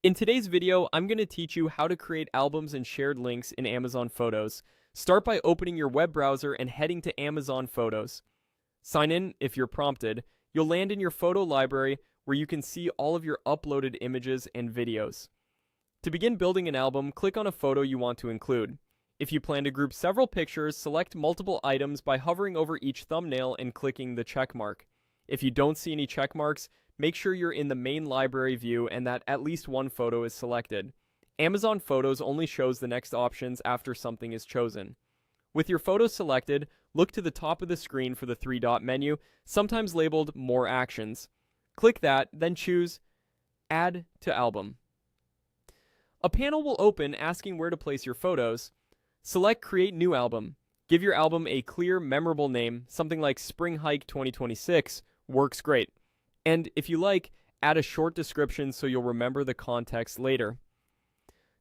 In today's video, I'm going to teach you how to create albums and shared links in Amazon Photos. Start by opening your web browser and heading to Amazon Photos. Sign in if you're prompted. You'll land in your photo library where you can see all of your uploaded images and videos. To begin building an album, click on a photo you want to include. If you plan to group several pictures, select multiple items by hovering over each thumbnail and clicking the check mark. If you don't see any check marks, make sure you're in the main library view and that at least one photo is selected. Amazon Photos only shows the next options after something is chosen. With your photo selected, look to the top of the screen for the three-dot menu, sometimes labeled More Actions. Click that, then choose Add to Album. A panel will open asking where to place your photos. Select Create New Album. Give your album a clear, memorable name, something like Spring Hike 2026 works great. And if you like, add a short description so you'll remember the context later.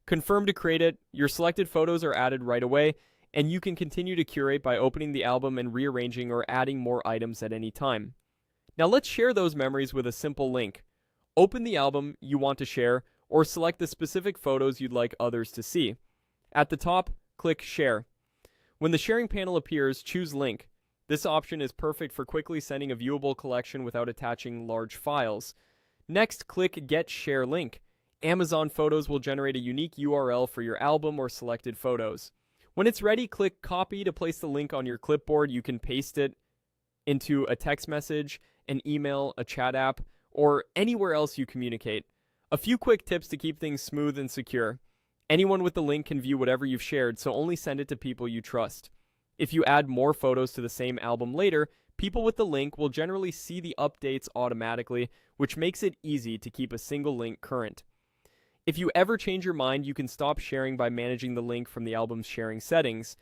Confirm to create it. Your selected photos are added right away, and you can continue to curate by opening the album and rearranging or adding more items at any time. Now let's share those memories with a simple link. Open the album you want to share, or select the specific photos you'd like others to see. At the top, click Share. When the sharing panel appears, choose Link. This option is perfect for quickly sending a viewable collection without attaching large files. Next, click Get Share Link. Amazon Photos will generate a unique URL for your album or selected photos. When it's ready, click Copy to place the link on your clipboard. You can paste it into a text message, an email, a chat app, or anywhere else you communicate. A few quick tips to keep things smooth and secure. Anyone with the link can view whatever you've shared, so only send it to people you trust. If you add more photos to the same album later, people with the link will generally see the updates automatically, which makes it easy to keep a single link current. If you ever change your mind, you can stop sharing by managing the link from the album's sharing settings.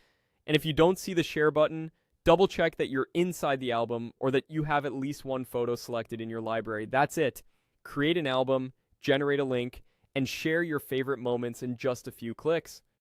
And if you don't see the share button, double check that you're inside the album or that you have at least one photo selected in your library. That's it. Create an album, generate a link, and share your favorite moments in just a few clicks.